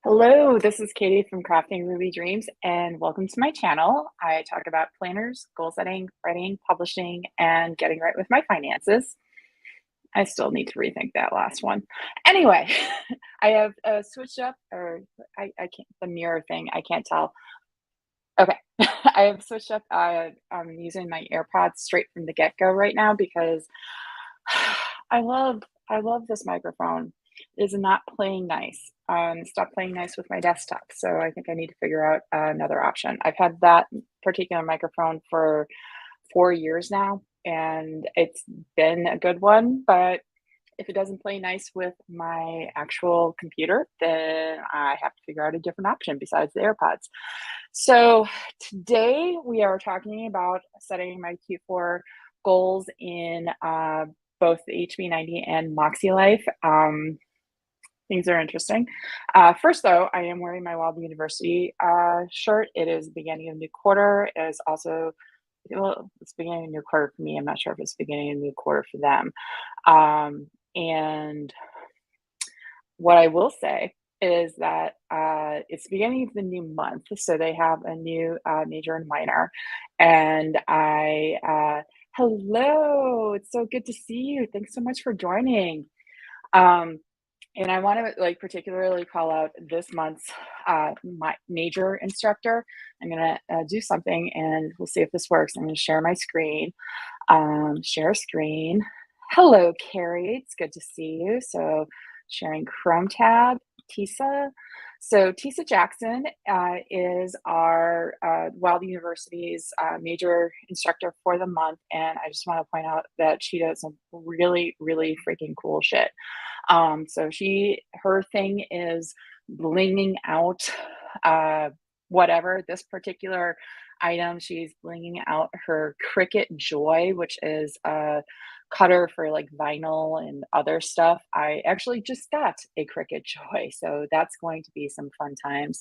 Hello, this is Katie from Crafting Ruby Dreams, and welcome to my channel. I talk about planners, goal setting, writing, publishing, and getting right with my finances. I still need to rethink that last one. Anyway, I have switched up, or I can't, the mirror thing, I can't tell. Okay, I have switched up. I'm using my AirPods straight from the get-go right now because I love I love this microphone. It is not playing nice. Stopped playing nice with my desktop, so I think I need to figure out another option. I've had that particular microphone for 4 years now, and it's been a good one. But if it doesn't play nice with my actual computer, then I have to figure out a different option besides the AirPods. So today we are talking about setting my Q4 goals in both the HB90 and MäksēLife. Things are interesting. First, though, I am wearing my Wild University shirt. It is the beginning of a new quarter. It is also, well, it's beginning of a new quarter for me. I'm not sure if it's beginning of a new quarter for them. And what I will say is that it's the beginning of the new month. So they have a new major and minor. And hello, it's so good to see you. Thanks so much for joining. And I want to particularly call out this month's my major instructor. I'm going to do something and we'll see if this works. I'm going to share my screen. Share screen. Hello, Carrie. It's good to see you. So sharing Chrome tab, Tisa. So Tisa Jackson is our Wild University's major instructor for the month. And I just want to point out that she does some really, really freaking cool shit. So her thing is blinging out whatever. This particular item, she's blinging out her Cricut Joy, which is a cutter for like vinyl and other stuff. I actually just got a Cricut Joy, so that's going to be some fun times.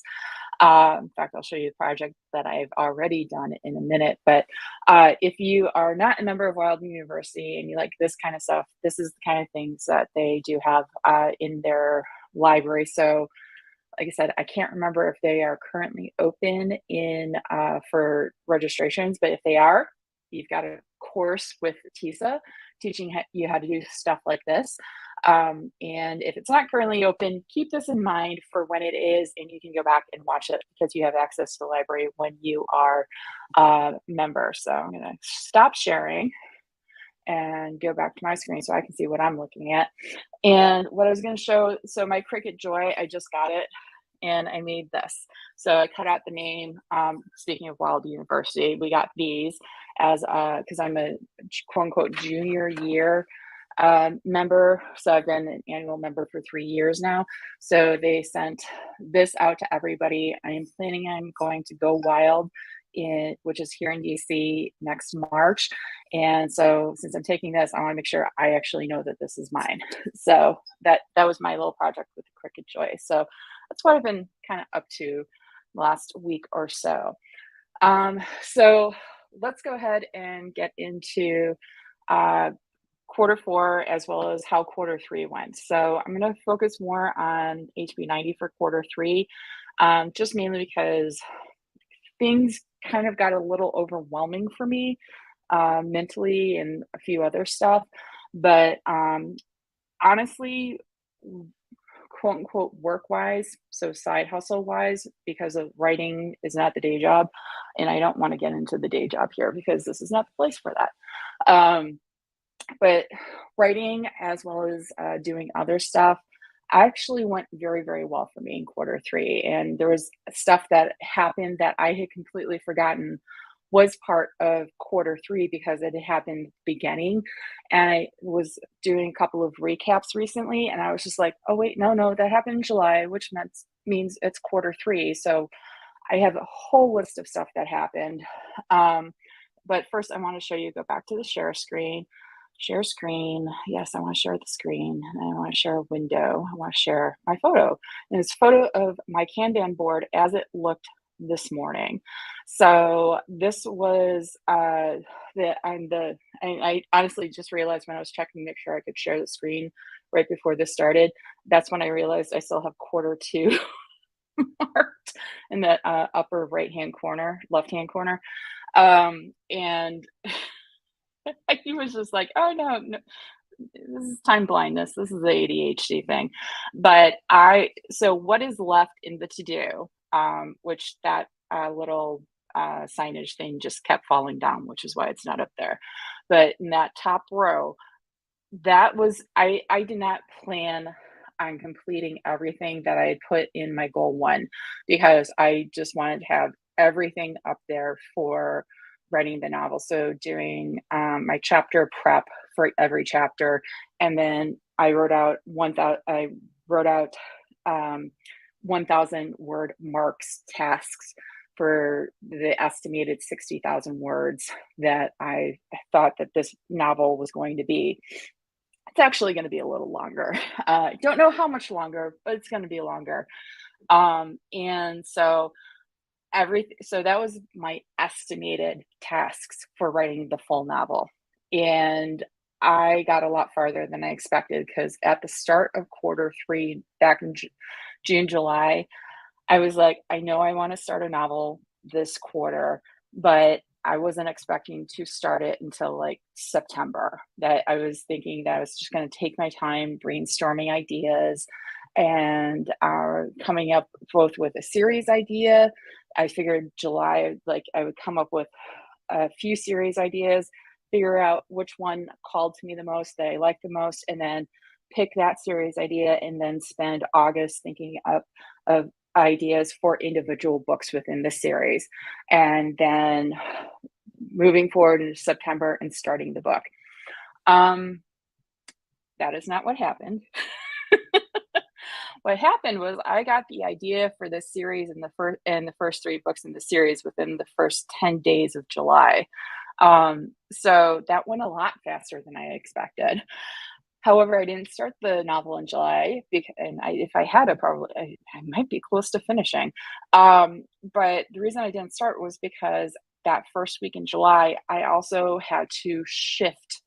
In fact, I'll show you the project that I've already done in a minute. But if you are not a member of Wild University and you like this kind of stuff, this is the kind of things that they do have in their library. So like I said, I can't remember if they are currently open in for registrations, but if they are, you've got a course with Tisa teaching you how to do stuff like this. And if it's not currently open, keep this in mind for when it is, and you can go back and watch it because you have access to the library when you are a member. So I'm going to stop sharing and go back to my screen so I can see what I'm looking at. And what I was going to show, so my Cricut Joy, I just got it and I made this. So I cut out the name. Speaking of Wild University, we got these as because I'm a quote unquote junior year member. So I've been an annual member for 3 years now. So they sent this out to everybody. I am planning on going to Go Wild which is here in DC next March. And so since I'm taking this, I want to make sure I actually know that this is mine. So that was my little project with the Cricut Joy. So that's what I've been kind of up to last week or so. So let's go ahead and get into Q4 as well as how Q3 went. So I'm going to focus more on HB90 for Q3, just mainly because things kind of got a little overwhelming for me mentally and a few other stuff. But honestly, quote unquote work wise, so side hustle wise, because of writing is not the day job. And I don't want to get into the day job here because this is not the place for that. But writing as well as doing other stuff actually went very, very well for me in Q3. And there was stuff that happened that I had completely forgotten was part of Q3 because it had happened at the beginning. And I was doing a couple of recaps recently and I was just like, oh wait, no, that happened in July, which means it's Q3. So I have a whole list of stuff that happened. But first I want to show you, go back to the share screen. Share screen. Yes, I want to share the screen. And I want to share a window. I want to share my photo. And it's a photo of my Kanban board as it looked this morning. So this was I honestly just realized when I was checking to make sure I could share the screen right before this started, that's when I realized I still have quarter two marked in the upper right-hand corner, left-hand corner. And he was just like, "Oh no, no, this is time blindness. This is the ADHD thing." But so what is left in the to do, which that little signage thing just kept falling down, which is why it's not up there. But in that top row, that was I did not plan on completing everything that I had put in my goal one, because I just wanted to have everything up there for writing the novel. So doing my chapter prep for every chapter, and then I wrote out 1,000 word marks tasks for the estimated 60,000 words that I thought that this novel was going to be. It's actually going to be a little longer. Don't know how much longer, but it's going to be longer. And so so that was my estimated tasks for writing the full novel. And I got a lot farther than I expected, because at the start of quarter three, back in June, July, I was like, I know I want to start a novel this quarter, but I wasn't expecting to start it until like September. That I was thinking that I was just going to take my time brainstorming ideas and coming up both with a series idea. I figured July, like I would come up with a few series ideas, figure out which one called to me the most, that I liked the most, and then pick that series idea, and then spend August thinking of ideas for individual books within the series, and then moving forward into September and starting the book. That is not what happened. What happened was I got the idea for this series and the first three books in the series within the first 10 days of July. So that went a lot faster than I expected. However, I didn't start the novel in July, and if I had, I might be close to finishing. But the reason I didn't start was because that first week in July, I also had to shift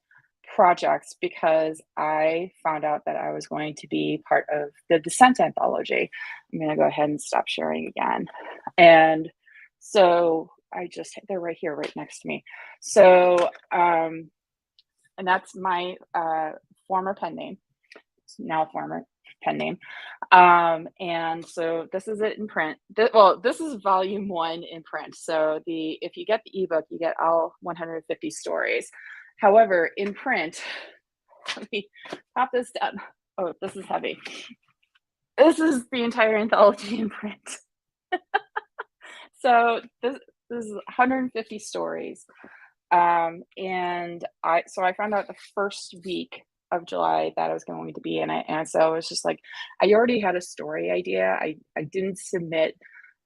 projects, because I found out that I was going to be part of the Descent anthology. I'm going to go ahead and stop sharing again. And so they're right here, right next to me. So, and that's my former pen name. It's now former pen name. And so this is it in print. This is volume 1 in print. So if you get the ebook, you get all 150 stories. However, in print, let me pop this down. Oh, this is heavy. This is the entire anthology in print. So this is 150 stories. And I found out the first week of July that I was going to be in it. And so I was just like, I already had a story idea. I didn't submit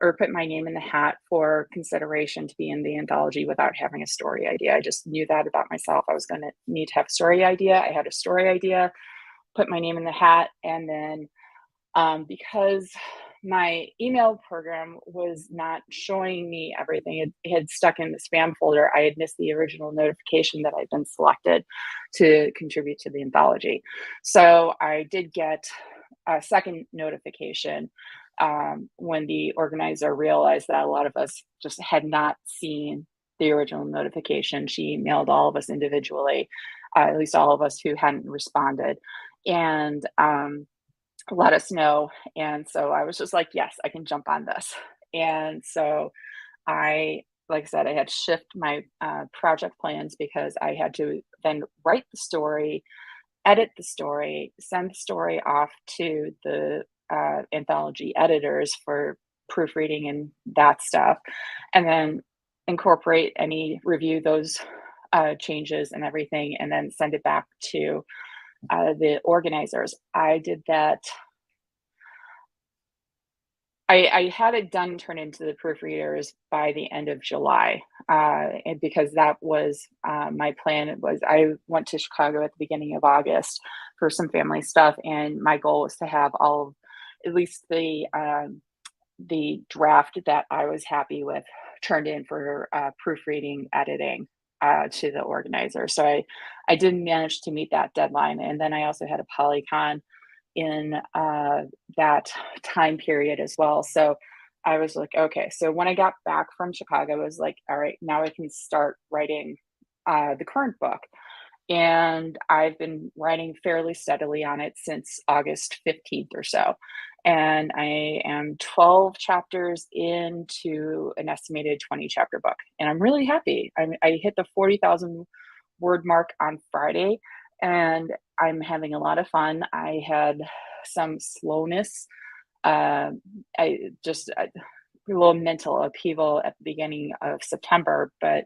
or put my name in the hat for consideration to be in the anthology without having a story idea. I just knew that about myself. I was going to need to have a story idea. I had a story idea, put my name in the hat. And then because my email program was not showing me everything, it had stuck in the spam folder. I had missed the original notification that I'd been selected to contribute to the anthology. So I did get a second notification when the organizer realized that a lot of us just had not seen the original notification. She emailed all of us individually, at least all of us who hadn't responded, and let us know. And so I was just like, yes, I can jump on this. And so like I said, I had to shift my project plans, because I had to then write the story, edit the story, send the story off to the anthology editors for proofreading and that stuff, and then review those changes and everything, and then send it back to the organizers. I did that. I had it done and turned into the proofreaders by the end of July, and because that was my plan. I went to Chicago at the beginning of August for some family stuff, and my goal was to have at least the draft that I was happy with turned in for proofreading, editing, to the organizer. So I didn't manage to meet that deadline. And then I also had a polycon in that time period as well. So I was like, okay. So when I got back from Chicago, I was like, all right, now I can start writing the current book. And I've been writing fairly steadily on it since August 15th or so. And I am 12 chapters into an estimated 20 chapter book. And I'm really happy. I hit the 40,000 word mark on Friday, and I'm having a lot of fun. I had some slowness. I just a little mental upheaval at the beginning of September, but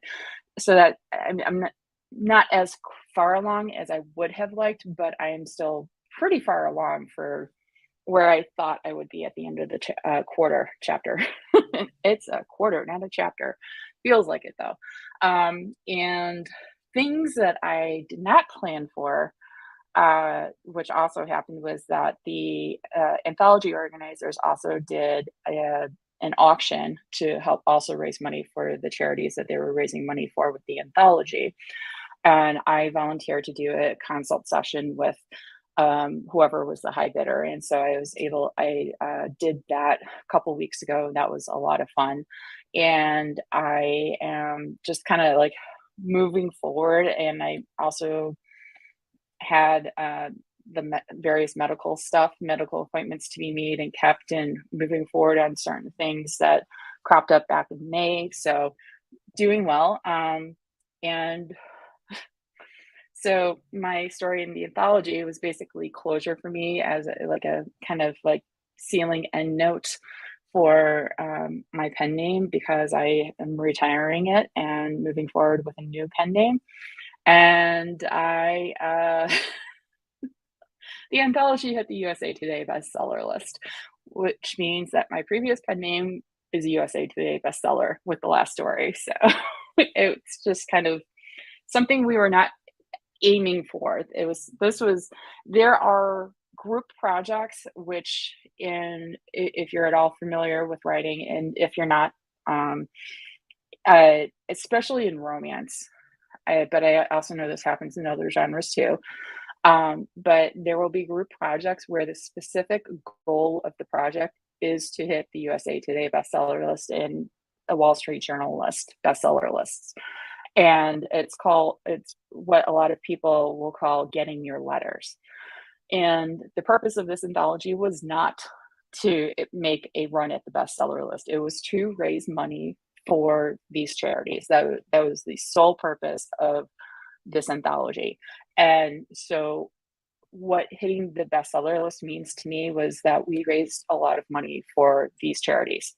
so that I'm not as far along as I would have liked, but I am still pretty far along for where I thought I would be at the end of the quarter chapter. It's a quarter, not a chapter. Feels like it though. And things that I did not plan for, which also happened, was that the anthology organizers also did an auction to help also raise money for the charities that they were raising money for with the anthology. And I volunteered to do a consult session with whoever was the high bidder. And so I did that a couple weeks ago. That was a lot of fun. And I am just kind of like moving forward. And I also had various medical appointments to be made and kept, and moving forward on certain things that cropped up back in May. So doing well. And so my story in the anthology was basically closure for me, as a kind of like sealing end note for my pen name, because I am retiring it and moving forward with a new pen name. And the anthology hit the USA Today bestseller list, which means that my previous pen name is a USA Today bestseller with the last story. So it's just kind of something we were not aiming for. There are group projects, which if you're at all familiar with writing, and if you're not, especially in romance, but I also know this happens in other genres too. But there will be group projects where the specific goal of the project is to hit the USA Today bestseller list and a Wall Street Journal bestseller lists. And it's what a lot of people will call getting your letters. And the purpose of this anthology was not to make a run at the bestseller list. It was to raise money for these charities. That was the sole purpose of this anthology. And so what hitting the bestseller list means to me was that we raised a lot of money for these charities.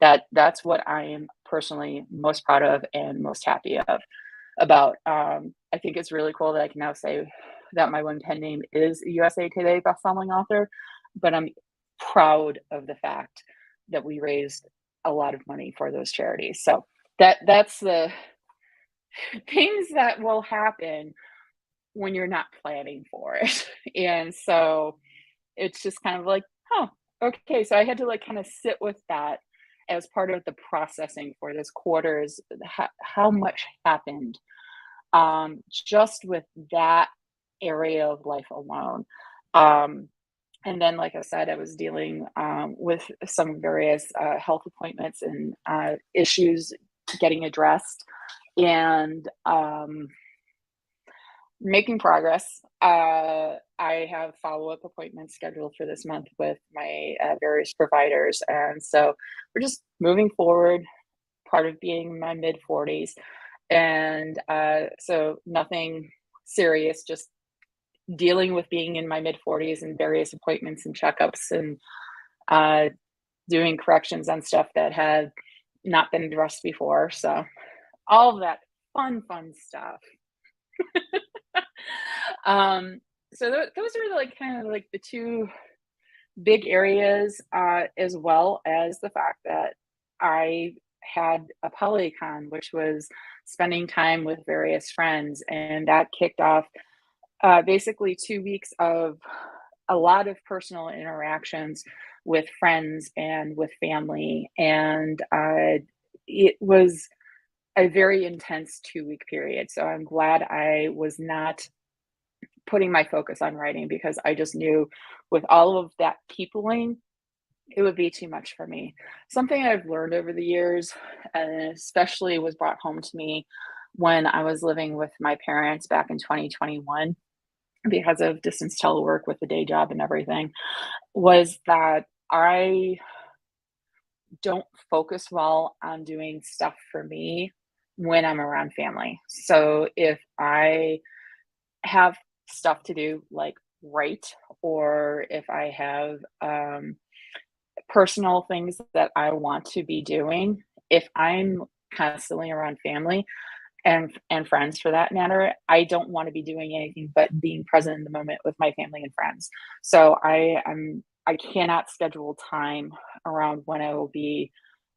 That's what I am personally most proud of and most happy about. I think it's really cool that I can now say that my one pen name is a USA Today bestselling author, but I'm proud of the fact that we raised a lot of money for those charities. So that's the things that will happen when you're not planning for it. And so it's just kind of like, oh, okay. So I had to like kind of sit with that as part of the processing for this quarter, is how much happened just with that area of life alone. And then, like I said, I was dealing with some various health appointments and issues getting addressed, and making progress. I have follow-up appointments scheduled for this month with my various providers. And so we're just moving forward, part of being in my mid 40s. And so nothing serious, just dealing with being in my mid 40s and various appointments and checkups, and doing corrections on stuff that had not been addressed before. So all of that fun stuff. So those are like kind of like the two big areas, as well as the fact that I had a polycon, which was spending time with various friends, and that kicked off basically 2 weeks of a lot of personal interactions with friends and with family. And it was a very intense 2-week period. So I'm glad I was not putting my focus on writing, because I just knew with all of that peopling, it would be too much for me. Something I've learned over the years, and especially was brought home to me when I was living with my parents back in 2021 because of distance telework with the day job and everything, was that I don't focus well on doing stuff for me when I'm around family. So if I have stuff to do, like write, or if I have personal things that I want to be doing, if I'm constantly around family and friends for that matter, I don't want to be doing anything but being present in the moment with my family and friends. So I cannot schedule time around when I will be,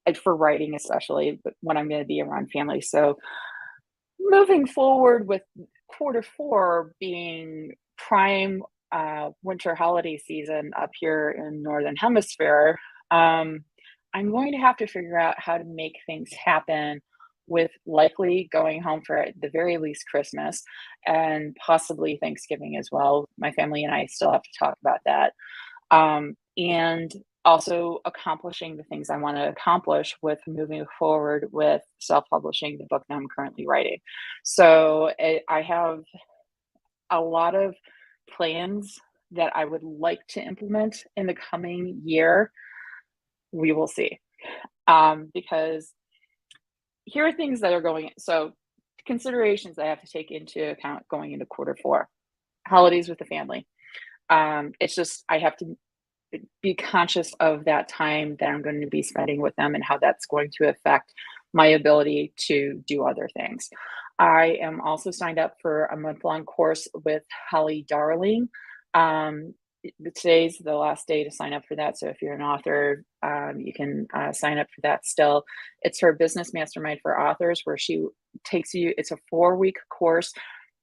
like for writing especially, but when I'm going to be around family. So moving forward with quarter 4 being prime winter holiday season up here in Northern Hemisphere, I'm going to have to figure out how to make things happen with likely going home for at the very least Christmas and possibly Thanksgiving as well. My family and I still have to talk about that. And also accomplishing the things I want to accomplish with moving forward with self-publishing the book that I'm currently writing. So I have a lot of plans that I would like to implement in the coming year. We will see. Because here are things that are going, so considerations I have to take into account going into quarter 4. Holidays with the family. It's just, I have to be conscious of that time that I'm going to be spending with them and how that's going to affect my ability to do other things. I am also signed up for a month-long course with Holly Darling. Today's the last day to sign up for that. So if you're an author, you can sign up for that still. It's her business mastermind for authors, where she takes you, it's a 4-week course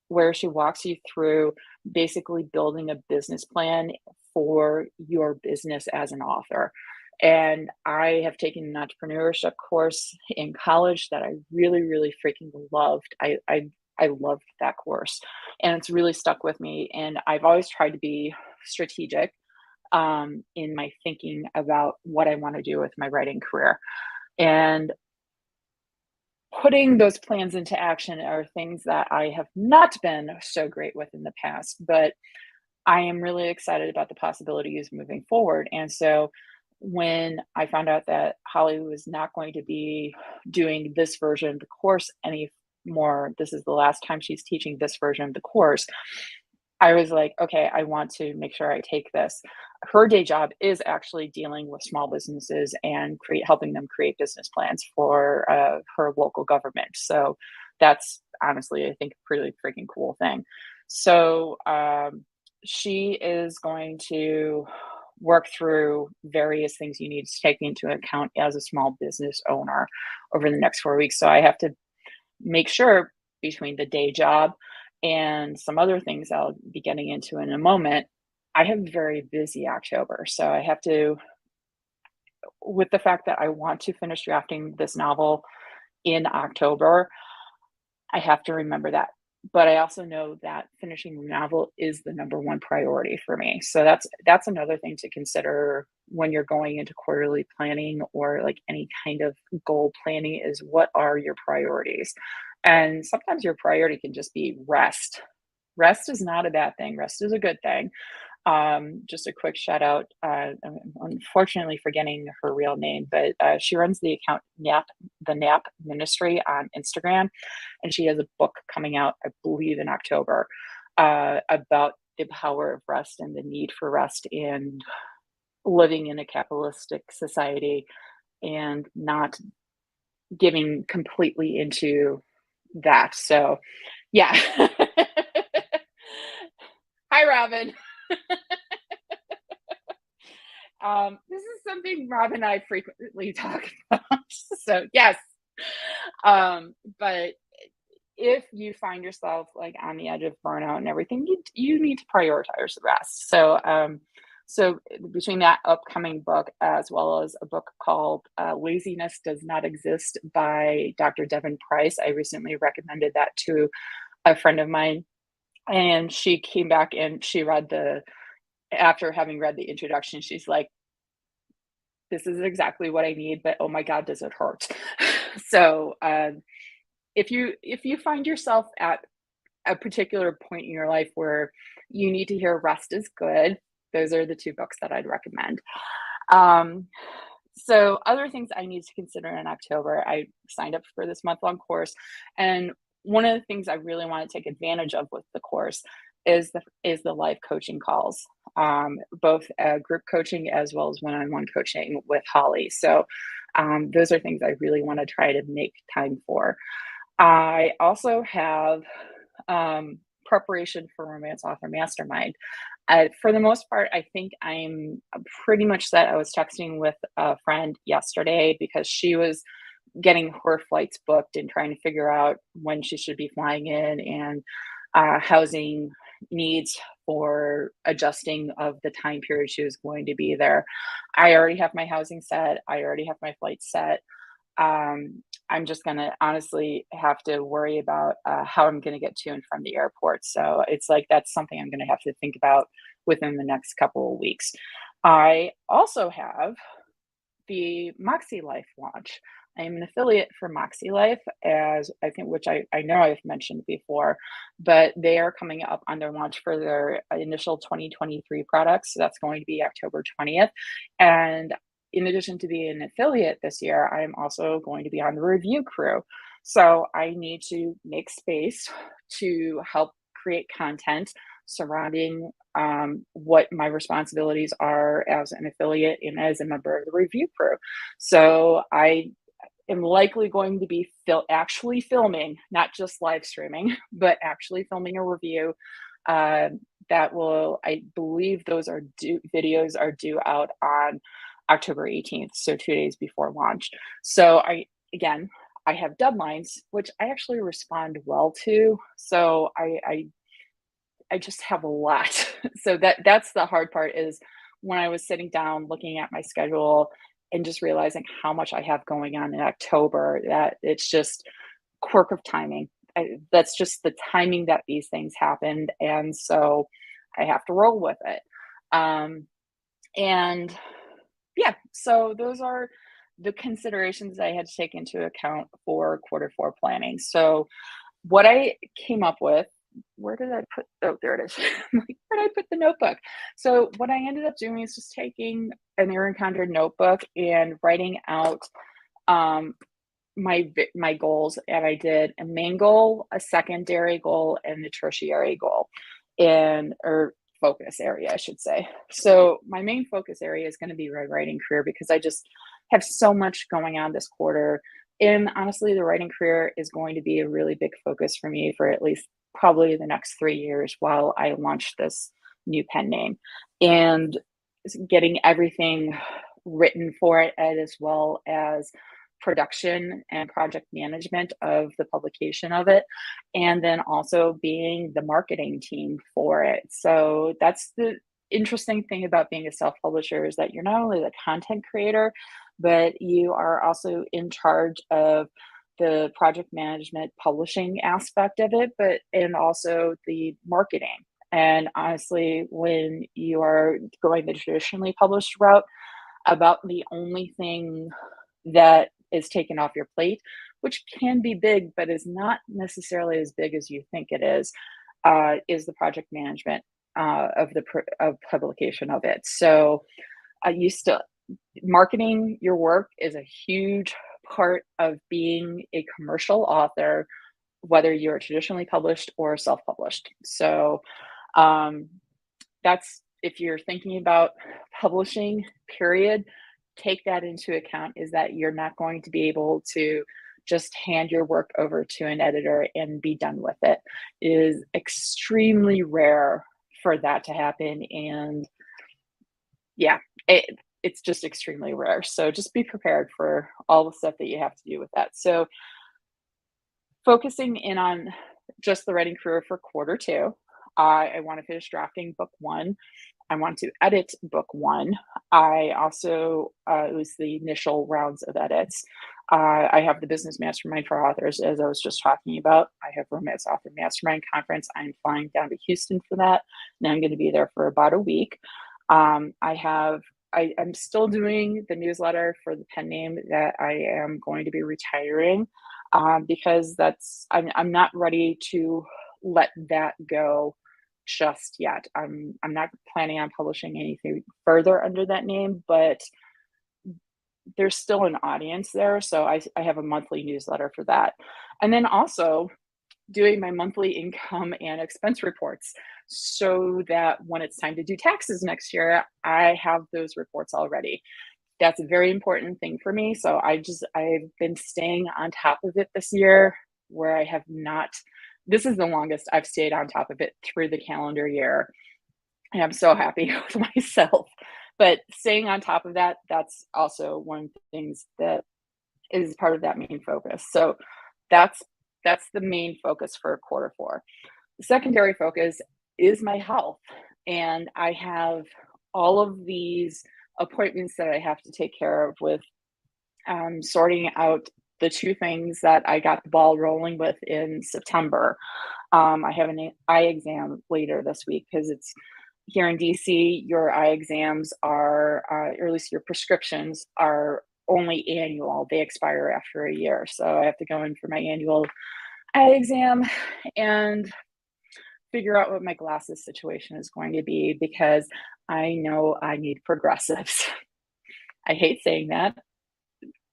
where she walks you through basically building a business plan for your business as an author. And I have taken an entrepreneurship course in college that I really, really freaking loved. I loved that course, and it's really stuck with me. And I've always tried to be strategic in my thinking about what I want to do with my writing career. And putting those plans into action are things that I have not been so great with in the past, but I am really excited about the possibilities moving forward. And so when I found out that Holly was not going to be doing this version of the course anymore, this is the last time she's teaching this version of the course, I was like, okay, I want to make sure I take this. Her day job is actually dealing with small businesses and helping them create business plans for her local government. So that's honestly, I think, a pretty freaking cool thing. So she is going to work through various things you need to take into account as a small business owner over the next 4 weeks. So I have to make sure, between the day job and some other things I'll be getting into in a moment, I have a very busy October. So I have to, with the fact that I want to finish drafting this novel in October, I have to remember that. But I also know that finishing the novel is the number one priority for me. So that's another thing to consider when you're going into quarterly planning or like any kind of goal planning, is what are your priorities? And sometimes your priority can just be rest. Rest is not a bad thing. Rest is a good thing. Just a quick shout out. I'm unfortunately forgetting her real name, but she runs the account the Nap Ministry on Instagram, and she has a book coming out, I believe, in October, about the power of rest and the need for rest in living in a capitalistic society and not giving completely into that. So, yeah. Hi, Robin. This is something Rob and I frequently talk about. So yes. But if you find yourself like on the edge of burnout and everything, you need to prioritize the rest. So So between that upcoming book as well as a book called Laziness Does Not Exist by Dr. Devin Price, I recently recommended that to a friend of mine, and she came back and she read after having read the introduction, she's like, this is exactly what I need, but oh my God, does it hurt? So if you find yourself at a particular point in your life where you need to hear rest is good, those are the two books that I'd recommend. So other things I need to consider in October, I signed up for this month-long course, and one of the things I really want to take advantage of with the course is the live coaching calls, both group coaching as well as one-on-one coaching with Holly. So those are things I really want to try to make time for. I also have preparation for Romance Author Mastermind. For the most part, I think I'm pretty much set. I was texting with a friend yesterday because she was getting her flights booked and trying to figure out when she should be flying in, and housing needs for adjusting of the time period she was going to be there. I already have my housing set. I already have my flights set. I'm just going to honestly have to worry about how I'm going to get to and from the airport. So it's like that's something I'm going to have to think about within the next couple of weeks. I also have the MäksēLife launch. I'm an affiliate for MäksēLife, as I think, which I know I've mentioned before, but they are coming up on their launch for their initial 2023 products. So that's going to be October 20th. And in addition to being an affiliate this year, I'm also going to be on the review crew. So I need to make space to help create content surrounding what my responsibilities are as an affiliate and as a member of the review crew. So I am likely going to be actually filming, not just live streaming, but actually filming a review that will, I believe those videos are due out on October 18th, so 2 days before launch. So I have deadlines, which I actually respond well to. So I just have a lot. So that's the hard part, is when I was sitting down looking at my schedule and just realizing how much I have going on in October, that it's just quirk of timing. That's just the timing that these things happened. And so I have to roll with it. And yeah, so those are the considerations I had to take into account for Q4 planning. So what I came up with, where did I put, oh, there it is. Where did I put the notebook? So what I ended up doing is just taking an Erin Condren notebook and writing out my goals. And I did a main goal, a secondary goal, and the tertiary goal, or focus area, I should say. So my main focus area is going to be my writing career, because I just have so much going on this quarter. And honestly, the writing career is going to be a really big focus for me for at least probably the next 3 years while I launch this new pen name, and getting everything written for it, as well as production and project management of the publication of it, and then also being the marketing team for it. So that's the interesting thing about being a self-publisher, is that you're not only the content creator, but you are also in charge of the project management publishing aspect of it, and also the marketing. And honestly, when you are going the traditionally published route, about the only thing that is taken off your plate, which can be big, but is not necessarily as big as you think it is the project management of publication of it. So marketing your work is a huge part of being a commercial author, whether you're traditionally published or self-published. So that's, if you're thinking about publishing, period, take that into account, is that you're not going to be able to just hand your work over to an editor and be done with it. It is extremely rare for that to happen. And yeah, it's just extremely rare. So just be prepared for all the stuff that you have to do with that. So focusing in on just the writing career for Q2, I want to finish drafting book 1. I want to edit book one. I also, it was the initial rounds of edits. I have the Business Mastermind for Authors, as I was just talking about. I have Romance Author Mastermind Conference. I'm flying down to Houston for that, and I'm going to be there for about a week. I'm still doing the newsletter for the pen name that I am going to be retiring, because I'm not ready to let that go just yet. I'm not planning on publishing anything further under that name, but there's still an audience there. So I have a monthly newsletter for that. And then also doing my monthly income and expense reports so that when it's time to do taxes next year, I have those reports already. That's a very important thing for me. So I've been staying on top of it this year, where I have not. This is the longest I've stayed on top of it through the calendar year. And I'm so happy with myself. But staying on top of that, that's also one of the things that is part of that main focus. So that's the main focus for quarter four. The secondary focus is my health. And I have all of these appointments that I have to take care of with sorting out the two things that I got the ball rolling with in September. I have an eye exam later this week, because it's here in DC, your eye exams are, or at least your prescriptions are only annual. They expire after a year. So I have to go in for my annual eye exam and figure out what my glasses situation is going to be, because I know I need progressives. I hate saying that,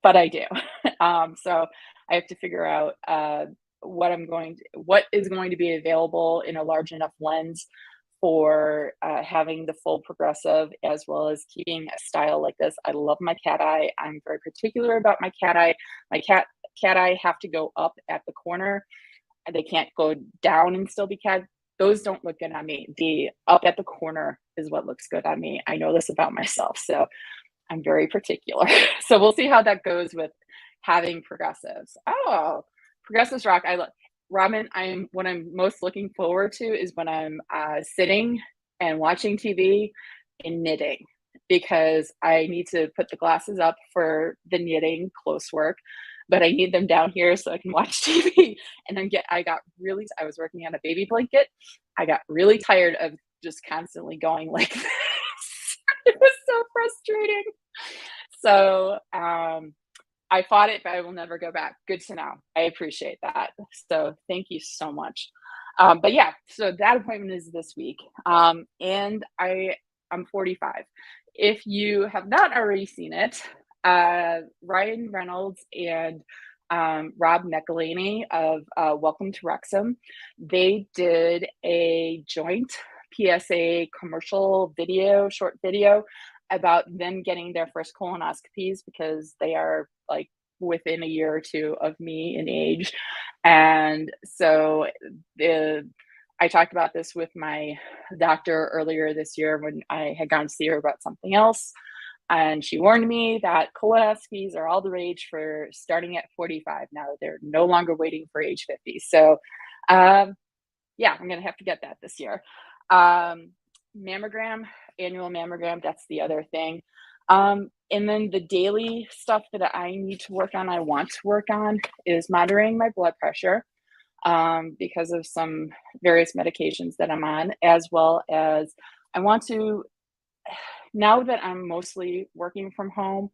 but I do. So I have to figure out what is going to be available in a large enough lens for having the full progressive, as well as keeping a style like this. I love my cat eye. I'm very particular about my cat eye. My cat eye have to go up at the corner. They can't go down and still be cat. Those don't look good on me. The up at the corner is what looks good on me. I know this about myself, so I'm very particular. So we'll see how that goes with having progressives. Oh, progressives rock. Robin, what I'm most looking forward to is when I'm sitting and watching TV and knitting, because I need to put the glasses up for the knitting close work, but I need them down here so I can watch TV. And then I was working on a baby blanket. I got really tired of just constantly going like this. It was so frustrating. So I fought it, but I will never go back. Good to know. I appreciate that. So thank you so much. But yeah, so that appointment is this week. And I'm 45. If you have not already seen it, Ryan Reynolds and Rob McElhaney of Welcome to Wrexham, they did a joint PSA commercial short video about them getting their first colonoscopies, because they are like within a year or two of me in age. And so I talked about this with my doctor earlier this year when I had gone to see her about something else. And she warned me that colonoscopies are all the rage for starting at 45. Now they're no longer waiting for age 50. So yeah, I'm going to have to get that this year. Mammogram, annual mammogram, that's the other thing. And then the daily stuff that I need to work on, I want to work on, is monitoring my blood pressure, because of some various medications that I'm on, as well as I want to, now that I'm mostly working from home,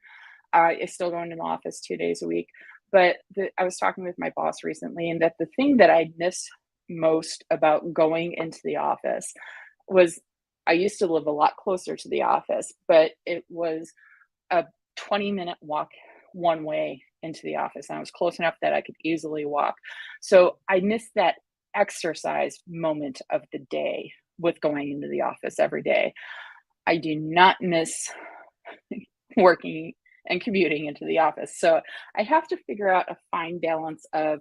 I still going to the office 2 days a week, but I was talking with my boss recently, and that the thing that I miss most about going into the office was, I used to live a lot closer to the office, but it was a 20-minute walk one way into the office, and I was close enough that I could easily walk. So I miss that exercise moment of the day with going into the office every day. I do not miss working and commuting into the office. So I have to figure out a fine balance of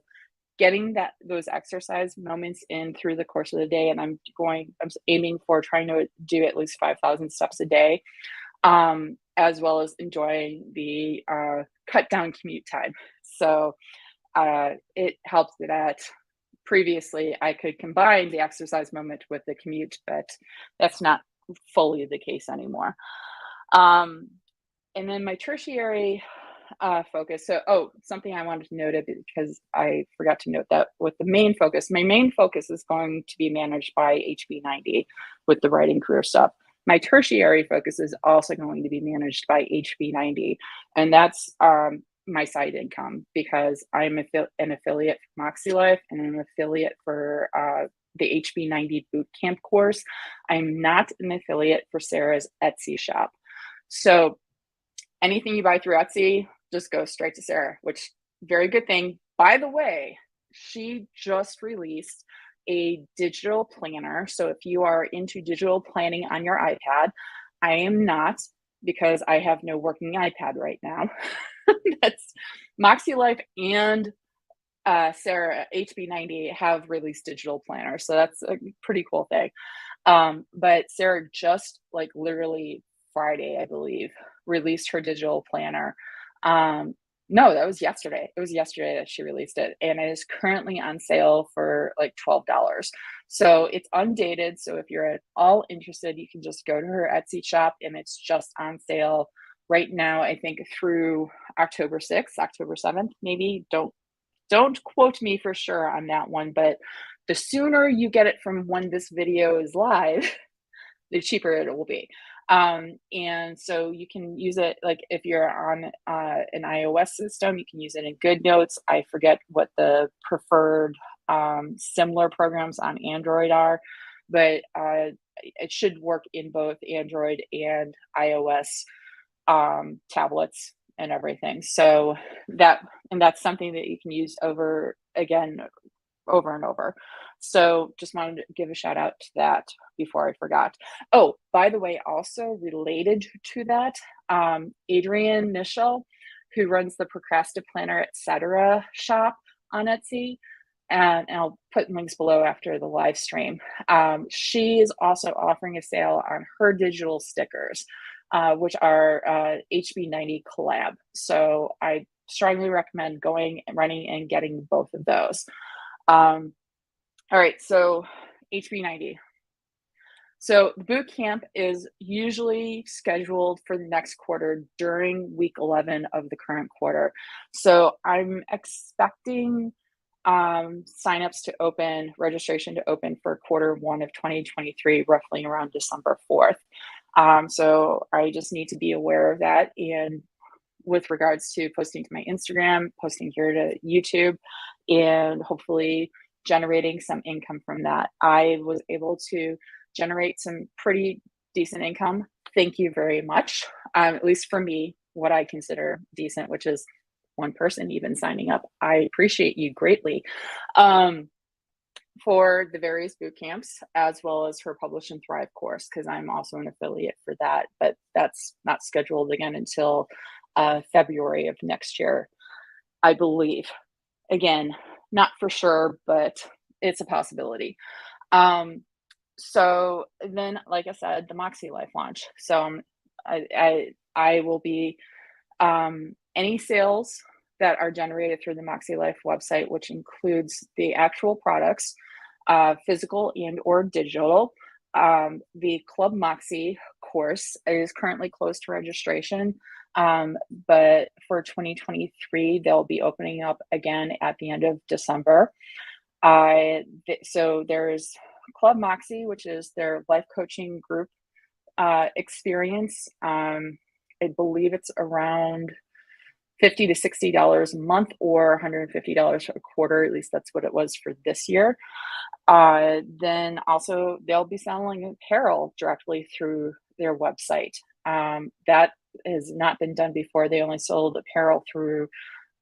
getting those exercise moments in through the course of the day. And I'm aiming for trying to do at least 5,000 steps a day, as well as enjoying the cut down commute time. So it helps that previously I could combine the exercise moment with the commute, but that's not fully the case anymore. And then my tertiary focus. So, something I wanted to note it because I forgot to note that with the main focus, my main focus is going to be managed by HB90 with the writing career stuff. My tertiary focus is also going to be managed by HB90, and that's my side income because I'm an affiliate for MäksēLife and an affiliate for the HB90 bootcamp course. I'm not an affiliate for Sarah's Etsy shop. So anything you buy through Etsy, just go straight to Sarah, which very good thing. By the way, she just released a digital planner. So if you are into digital planning on your iPad, I am not because I have no working iPad right now. That's MäksēLife and Sarah HB90 have released digital planners. So that's a pretty cool thing. But Sarah just like literally Friday, I believe, released her digital planner. No, that was yesterday. It was yesterday that she released it, and it is currently on sale for like $12. So it's undated. So if you're at all interested, you can just go to her Etsy shop, and it's just on sale right now. I think through October 6th, October 7th, maybe. Don't quote me for sure on that one, but the sooner you get it from when this video is live, the cheaper it will be. And so you can use it, like if you're on an iOS system, you can use it in GoodNotes. I forget what the preferred similar programs on Android are, but it should work in both Android and iOS tablets and everything. So that's something that you can use over and over. So just wanted to give a shout out to that before I forgot. Oh, by the way, also related to that, Adrienne Nischel, who runs the Procrastiplanner, etc. shop on Etsy, and I'll put links below after the live stream. She is also offering a sale on her digital stickers, which are HB90 collab. So I strongly recommend running and getting both of those. All right, so HB90. So the boot camp is usually scheduled for the next quarter during week 11 of the current quarter. So I'm expecting signups to open, registration to open for quarter 1 of 2023, roughly around December 4th. So I just need to be aware of that. And with regards to posting to my Instagram, posting here to YouTube, and hopefully generating some income from that. I was able to generate some pretty decent income. Thank you very much. At least for me, what I consider decent, which is one person even signing up. I appreciate you greatly. For the various boot camps, as well as her Publish and Thrive course, because I'm also an affiliate for that, but that's not scheduled again until February of next year, I believe. Again, not for sure, but it's a possibility. So then, like I said, the MäksēLife launch. So I will be any sales that are generated through the MäksēLife website, which includes the actual products, physical and or digital. The Club Mäksē course is currently closed to registration, but for 2023, they'll be opening up again at the end of December. So there's Club Mäksē, which is their life coaching group experience. I believe it's around $50 to $60 a month or $150 a quarter. At least that's what it was for this year. Then also they'll be selling apparel directly through their website. That has not been done before. They only sold apparel through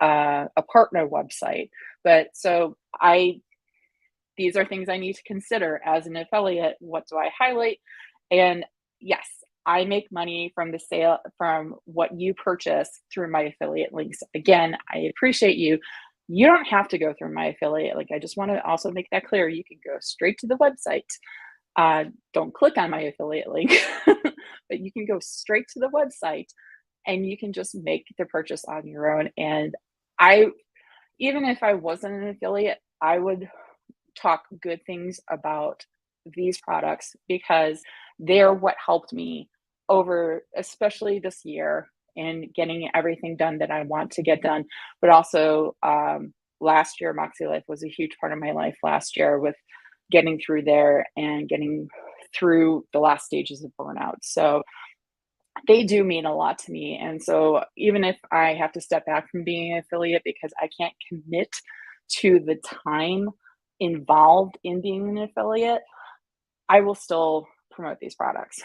a partner website. But so these are things I need to consider as an affiliate. What do I highlight? And yes, I make money from the sale, from what you purchase through my affiliate links. Again, I appreciate you. You don't have to go through my affiliate link. I just want to also make that clear. You can go straight to the website. Don't click on my affiliate link, but you can go straight to the website and you can just make the purchase on your own. And even if I wasn't an affiliate, I would talk good things about these products because they're what helped me over, especially this year, in getting everything done that I want to get done. But also, last year, MäksēLife was a huge part of my life last year, with getting through there and getting through the last stages of burnout. So they do mean a lot to me. And so even if I have to step back from being an affiliate because I can't commit to the time involved in being an affiliate, I will still promote these products,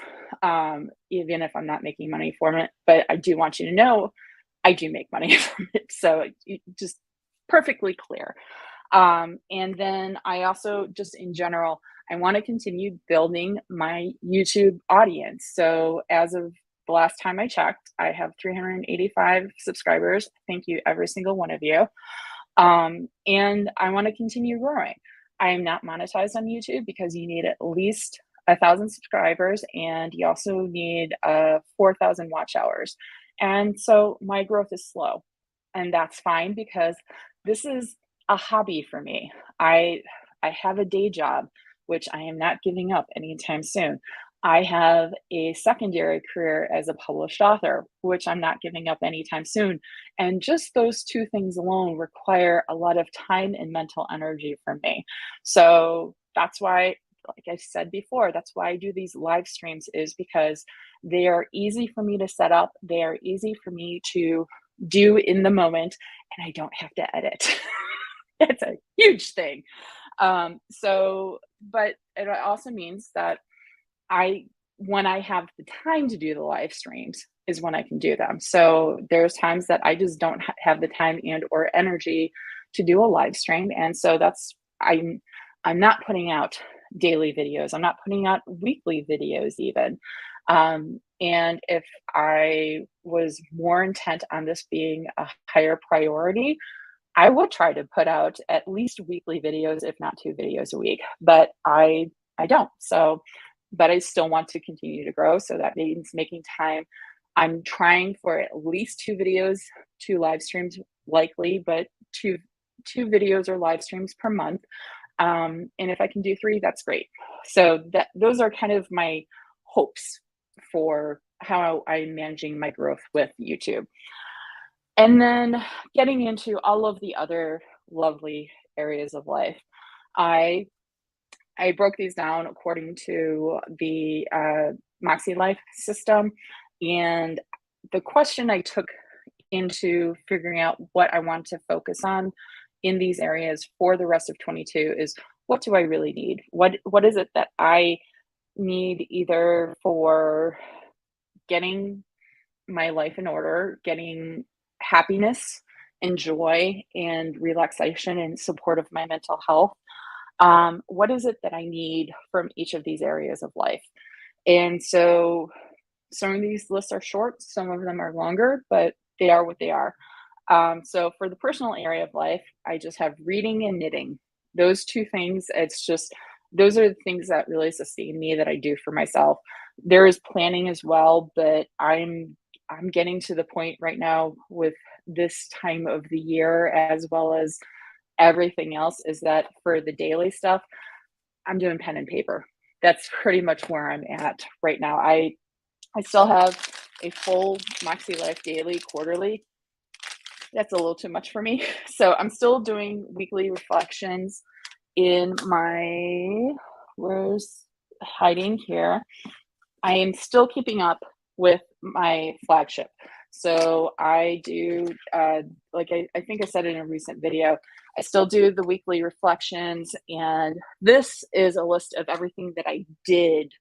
even if I'm not making money from it. But I do want you to know I do make money from it. So just perfectly clear. And then I also, just in general, I want to continue building my YouTube audience. So as of the last time I checked, I have 385 subscribers. Thank you, every single one of you. And I want to continue growing. I am not monetized on YouTube because you need at least 1,000 subscribers, and you also need 4,000 watch hours. And so my growth is slow, and that's fine because this is a hobby for me. I have a day job, which I am not giving up anytime soon. I have a secondary career as a published author, which I'm not giving up anytime soon. And just those two things alone require a lot of time and mental energy from me. So that's why, like I said before, that's why I do these live streams, is because they are easy for me to set up. They are easy for me to do in the moment, and I don't have to edit. It's a huge thing. But it also means that when I have the time to do the live streams is when I can do them. So there's times that I just don't have the time and or energy to do a live stream. And so I'm not putting out daily videos. I'm not putting out weekly videos even. And if I was more intent on this being a higher priority, I would try to put out at least weekly videos, if not 2 videos a week, but I don't. But I still want to continue to grow. So that means making time. I'm trying for at least 2 videos, 2 live streams likely, but two videos or live streams per month. And if I can do 3, that's great. So those are kind of my hopes for how I'm managing my growth with YouTube. And then getting into all of the other lovely areas of life. I broke these down according to the MäksēLife system. And the question I took into figuring out what I want to focus on in these areas for the rest of 22 is, what do I really need? What is it that I need, either for getting my life in order, getting happiness and joy and relaxation and support of my mental health? What is it that I need from each of these areas of life? And so some of these lists are short, some of them are longer, but they are what they are. So for the personal area of life, I just have reading and knitting. Those 2 things, those are the things that really sustain me, that I do for myself. There is planning as well, but I'm getting to the point right now with this time of the year, as well as everything else, is that for the daily stuff, I'm doing pen and paper. That's pretty much where I'm at right now. I still have a full MäksēLife daily, quarterly. That's a little too much for me. So I'm still doing weekly reflections in my, where's hiding here? I am still keeping up with my flagship. So I do, like I think I said in a recent video, I still do the weekly reflections. And this is a list of everything that I did,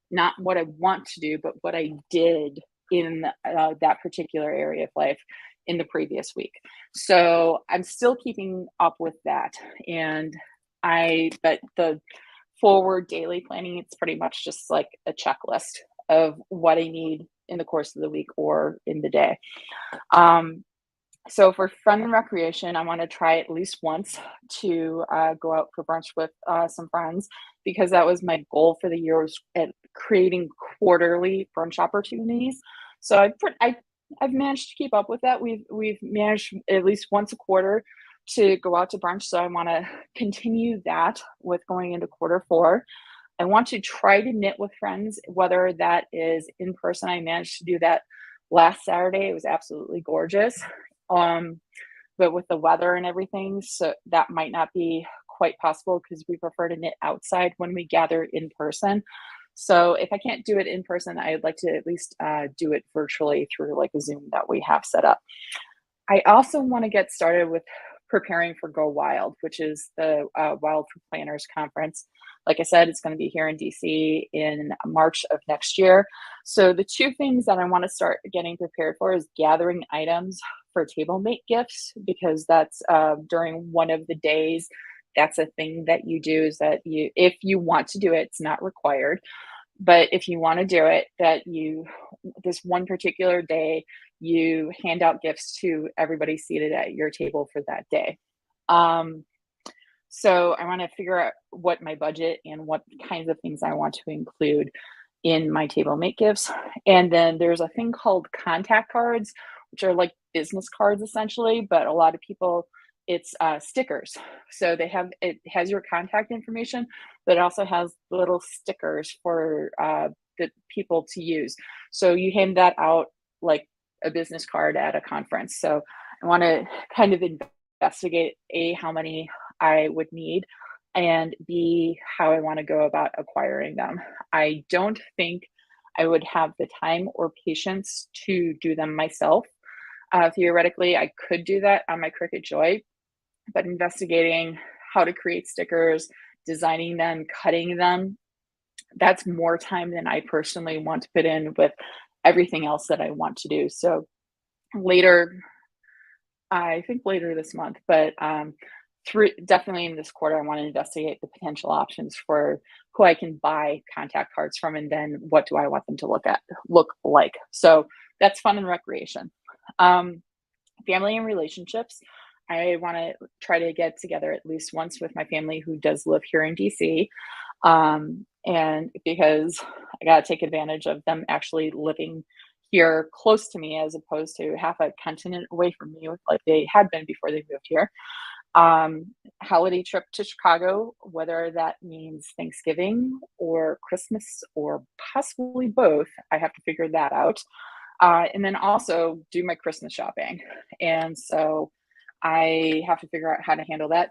not what I want to do, but what I did in that particular area of life in the previous week. So I'm still keeping up with that. But the forward daily planning, it's pretty much just like a checklist of what I need in the course of the week or in the day. So for fun and recreation, I want to try at least once to go out for brunch with some friends, because that was my goal for the year, was at creating quarterly brunch opportunities. So I've managed to keep up with that. We've managed at least once a quarter to go out to brunch. So I want to continue that with going into quarter 4. I want to try to knit with friends, whether that is in person. I managed to do that last Saturday. It was absolutely gorgeous. Um, but with the weather and everything, so that might not be quite possible because we prefer to knit outside when we gather in person. So if I can't do it in person, I'd like to at least do it virtually through like a Zoom that we have set up. I also want to get started with preparing for Go Wild, which is the Wild for Planners conference. Like I said, it's going to be here in DC in March of next year. So the two things that I want to start getting prepared for is gathering items for table mate gifts, because that's during one of the days. That's a thing that you do, is that you, if you want to do it, it's not required, but if you want to do it, that you, this one particular day, you hand out gifts to everybody seated at your table for that day. So I want to figure out what my budget and what kinds of things I want to include in my table mate gifts. And then there's a thing called contact cards, which are like business cards essentially, but a lot of people, it's stickers. So they have, it has your contact information, but it also has little stickers for the people to use. So you hand that out like a business card at a conference. So I want to kind of investigate A, how many I would need, and B, how I want to go about acquiring them. I don't think I would have the time or patience to do them myself. Theoretically, I could do that on my Cricut Joy, but investigating how to create stickers, designing them, cutting them, that's more time than I personally want to put in with everything else that I want to do. So later, I think later this month, but definitely in this quarter, I want to investigate the potential options for who I can buy contact cards from, and then what do I want them to look like. So that's fun and recreation. Family and relationships. I want to try to get together at least once with my family who does live here in DC. And because I got to take advantage of them actually living here close to me, as opposed to half a continent away from me, like they had been before they moved here. Holiday trip to Chicago, whether that means Thanksgiving or Christmas or possibly both. I have to figure that out. And then also do my Christmas shopping. And so I have to figure out how to handle that.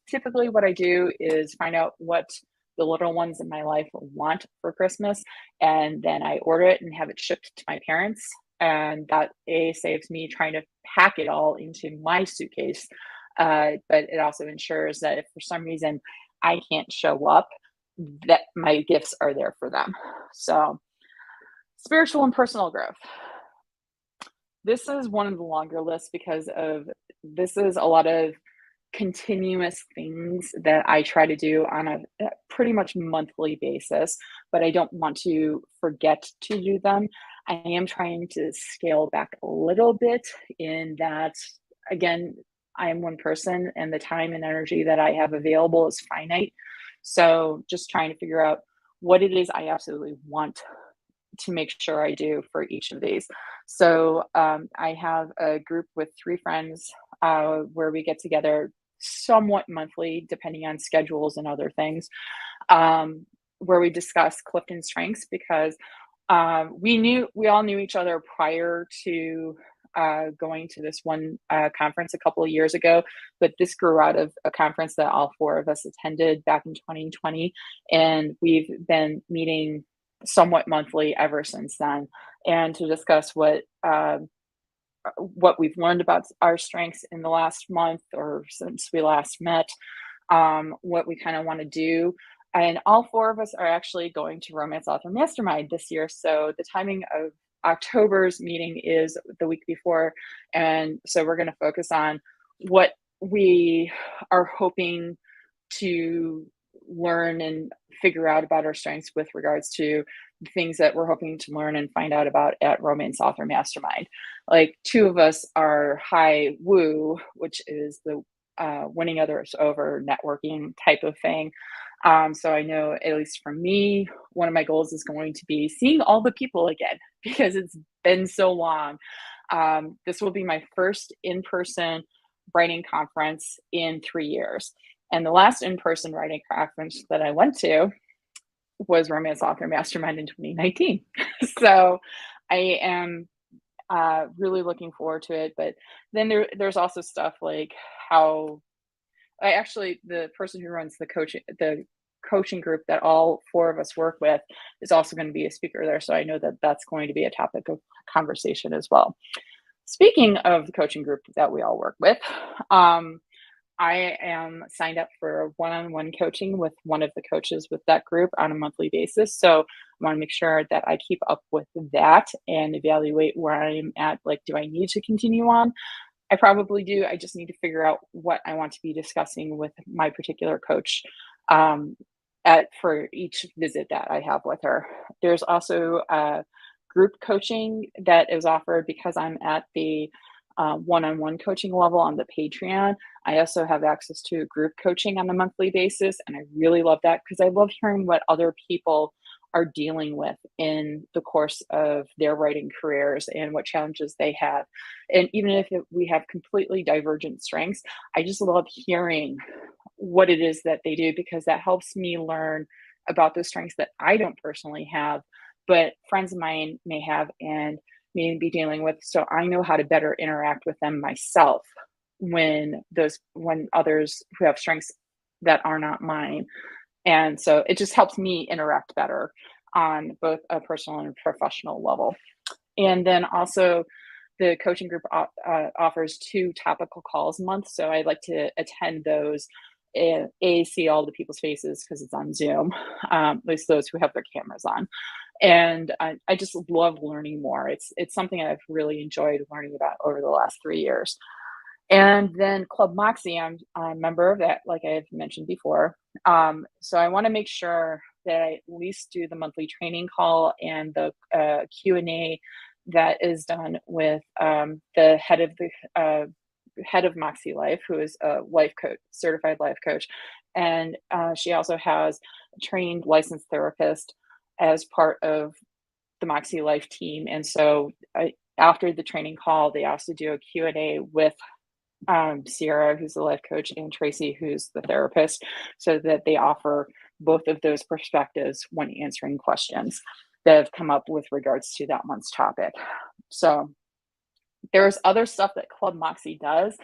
Typically what I do is find out what the little ones in my life want for Christmas, and then I order it and have it shipped to my parents. And that saves me trying to pack it all into my suitcase. But it also ensures that if for some reason I can't show up, that my gifts are there for them. So spiritual and personal growth. This is one of the longer lists because of this is a lot of continuous things that I try to do on a pretty much monthly basis, but I don't want to forget to do them. I am trying to scale back a little bit in that, again, I am one person and the time and energy that I have available is finite. So just trying to figure out what it is I absolutely want to make sure I do for each of these. So I have a group with 3 friends where we get together somewhat monthly, depending on schedules and other things, where we discuss Clifton strengths, because we all knew each other prior to going to this one conference a couple of years ago, but this grew out of a conference that all 4 of us attended back in 2020, and we've been meeting somewhat monthly ever since then, and to discuss what we've learned about our strengths in the last month or since we last met, what we kind of want to do. And all 4 of us are actually going to Romance Author Mastermind this year. So the timing of October's meeting is the week before. And so we're going to focus on what we are hoping to learn and figure out about our strengths with regards to things that we're hoping to learn and find out about at Romance Author Mastermind. Like 2 of us are high woo, which is the winning others over networking type of thing. So I know, at least for me, one of my goals is going to be seeing all the people again, because it's been so long. This will be my first in-person writing conference in 3 years. And the last in-person writing conference that I went to, was Romance Author Mastermind in 2019. So I am really looking forward to it. But then there's also stuff like how the person who runs the coaching group that all four of us work with is also going to be a speaker there. So I know that that's going to be a topic of conversation as well. Speaking of the coaching group that we all work with, I am signed up for one-on-one coaching with one of the coaches with that group on a monthly basis. So I want to make sure that I keep up with that and evaluate where I'm at. Like, do I need to continue on? I probably do. I just need to figure out what I want to be discussing with my particular coach for each visit that I have with her. There's also group coaching that is offered because I'm at the one-on-one coaching level on the Patreon. I also have access to group coaching on a monthly basis, and I really love that because I love hearing what other people are dealing with in the course of their writing careers and what challenges they have. And even if we have completely divergent strengths, I just love hearing what it is that they do, because that helps me learn about those strengths that I don't personally have, but friends of mine may have and may be dealing with. So I know how to better interact with them myself when others who have strengths that are not mine. And so it just helps me interact better on both a personal and professional level. And then also the coaching group offers 2 topical calls a month. So I like to attend those and see all the people's faces because it's on Zoom, at least those who have their cameras on. And I just love learning more. It's something I've really enjoyed learning about over the last 3 years. And then Club Moxie, I'm a member of that, like I've mentioned before. So I want to make sure that I at least do the monthly training call and the Q&A that is done with the head of MäksēLife, who is a life coach, certified life coach. And she also has a trained licensed therapist as part of the MäksēLife team. And so after the training call, they also do a Q&A with Sierra, who's the life coach, and Tracy, who's the therapist, so that they offer both of those perspectives when answering questions that have come up with regards to that month's topic. So there's other stuff that Club Moxie does,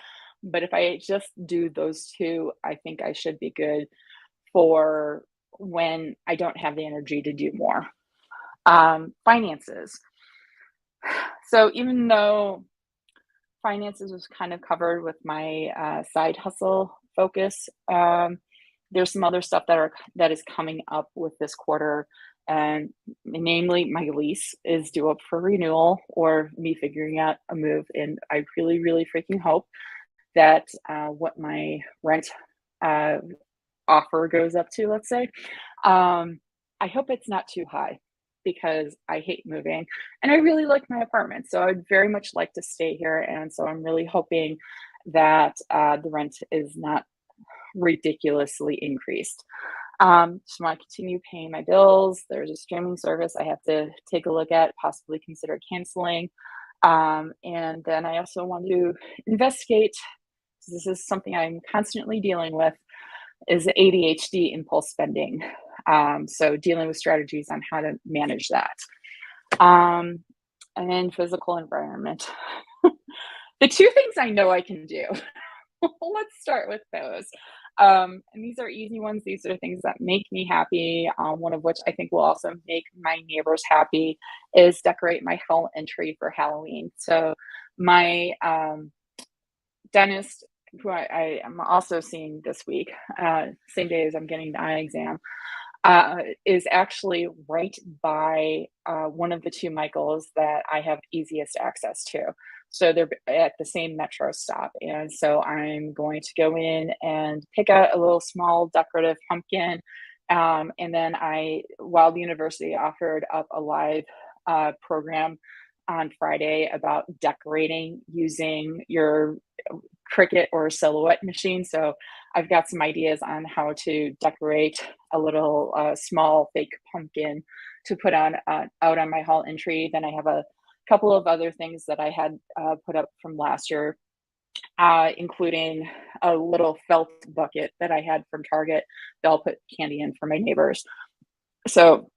but if I just do those 2, I think I should be good for when I don't have the energy to do more. Finances. So even though finances was kind of covered with my side hustle focus, there's some other stuff that is coming up with this quarter, and namely my lease is due up for renewal or me figuring out a move. And I really, really freaking hope that what my rent offer goes up to, let's say, I hope it's not too high, because I hate moving and I really like my apartment. So I'd very much like to stay here. And so I'm really hoping that the rent is not ridiculously increased. Just want to continue paying my bills. There's a streaming service I have to take a look at, possibly consider canceling. And then I also want to investigate, this is something I'm constantly dealing with, is ADHD impulse spending. So dealing with strategies on how to manage that. And then physical environment. The 2 things I know I can do. Let's start with those. And these are easy ones. These are things that make me happy. One of which I think will also make my neighbors happy is decorate my hall entry for Halloween. So my dentist, who I am also seeing this week, same day as I'm getting the eye exam, is actually right by one of the 2 Michaels that I have easiest access to. So they're at the same metro stop. And so I'm going to go in and pick out a little small decorative pumpkin. And then while the university offered up a live program on Friday about decorating using your Cricut or Silhouette machine. So I've got some ideas on how to decorate a little small fake pumpkin to put out on my hall entry. Then I have a couple of other things that I had put up from last year, including a little felt bucket that I had from Target that I'll put candy in for my neighbors. So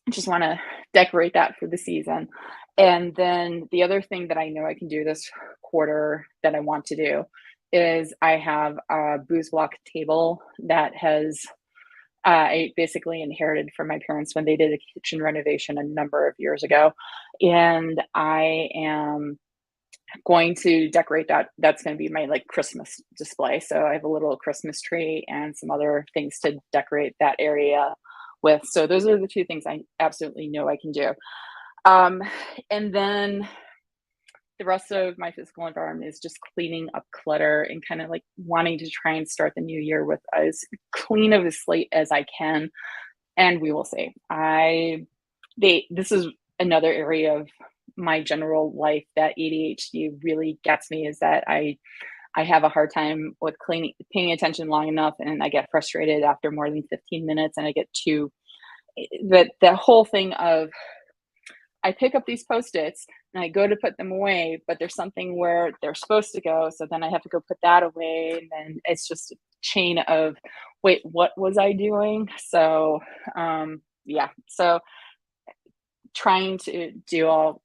I just want to decorate that for the season. And then the other thing that I know I can do this quarter that I want to do is I have a booze block table that has I basically inherited from my parents when they did a kitchen renovation a number of years ago. And I am going to decorate that. That's going to be my like Christmas display. So I have a little Christmas tree and some other things to decorate that area with. So those are the two things I absolutely know I can do. Um, and then the rest of my physical environment is just cleaning up clutter and kind of like wanting to try and start the new year with as clean of a slate as I can. And we will see. This is another area of my general life that ADHD really gets me, is that I have a hard time with paying attention long enough, and I get frustrated after more than 15 minutes, and I get too the whole thing of I pick up these Post-its and I go to put them away, but there's something where they're supposed to go. So then I have to go put that away. And then it's just a chain of, wait, what was I doing? So, yeah. So trying to do all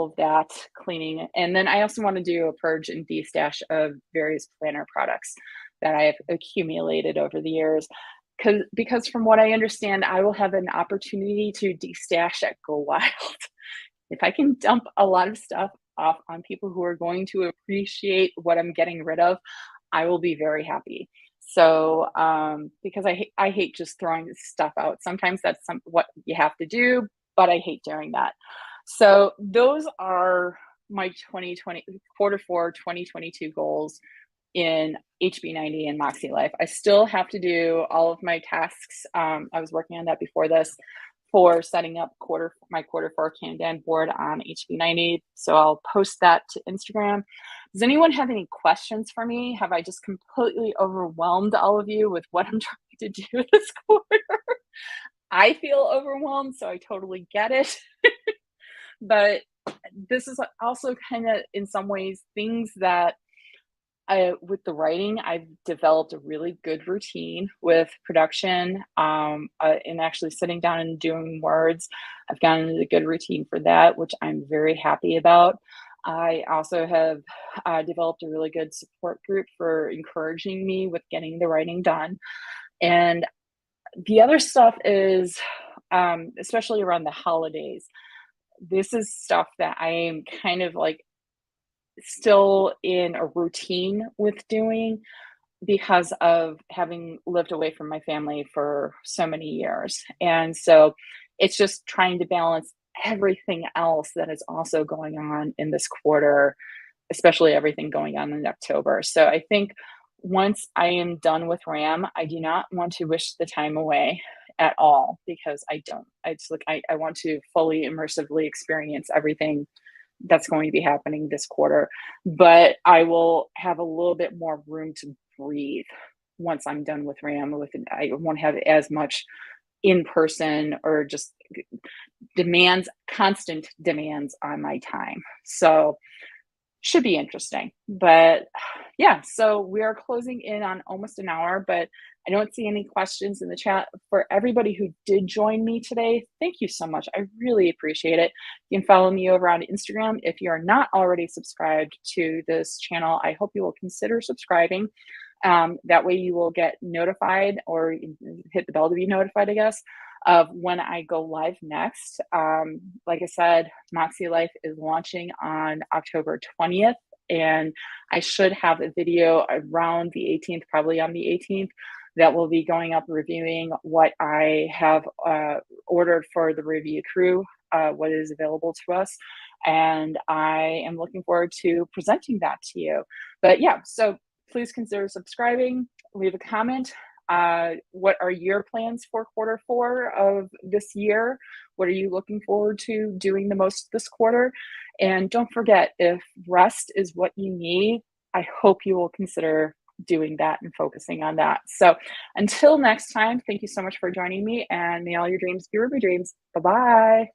of that cleaning. And then I also want to do a purge and de-stash of various planner products that I have accumulated over the years. Because from what I understand, I will have an opportunity to de-stash at Go Wild. If I can dump a lot of stuff off on people who are going to appreciate what I'm getting rid of, I will be very happy. So, because I hate just throwing stuff out. Sometimes that's what you have to do, but I hate doing that. So those are my 2020 quarter four 2022 goals in HB90 and MäksēLife. I still have to do all of my tasks. I was working on that before this for setting up my quarter four Kanban board on HB90. So I'll post that to Instagram. Does anyone have any questions for me? Have I just completely overwhelmed all of you with what I'm trying to do this quarter? I feel overwhelmed, so I totally get it. But this is also kind of, in some ways, things that with the writing, I've developed a really good routine with production, and actually sitting down and doing words. I've gotten a good routine for that, which I'm very happy about. I also have developed a really good support group for encouraging me with getting the writing done. And the other stuff is, especially around the holidays, this is stuff that I am kind of like still in a routine with doing because of having lived away from my family for so many years. And so it's just trying to balance everything else that is also going on in this quarter, especially everything going on in October. So I think once I am done with RAM, I do not want to wish the time away at all, because I don't. It's like I want to fully immersively experience everything that's going to be happening this quarter, but I will have a little bit more room to breathe once I'm done with RAM. I won't have as much in person or just constant demands on my time. So should be interesting. But yeah, so we are closing in on almost an hour, but I don't see any questions in the chat. For everybody who did join me today, thank you so much. I really appreciate it. You can follow me over on Instagram. If you are not already subscribed to this channel, I hope you will consider subscribing. That way you will get notified, or hit the bell to be notified, I guess, of when I go live next. Like I said, MäksēLife is launching on October 20th, and I should have a video around the 18th, probably on the 18th, that will be going up reviewing what I have ordered for the review crew, what is available to us. And I am looking forward to presenting that to you. But yeah, so please consider subscribing, leave a comment. What are your plans for quarter four of this year? What are you looking forward to doing the most this quarter? And don't forget, if rest is what you need, I hope you will consider doing that and focusing on that. So until next time, thank you so much for joining me, and may all your dreams be ruby dreams. Bye-bye.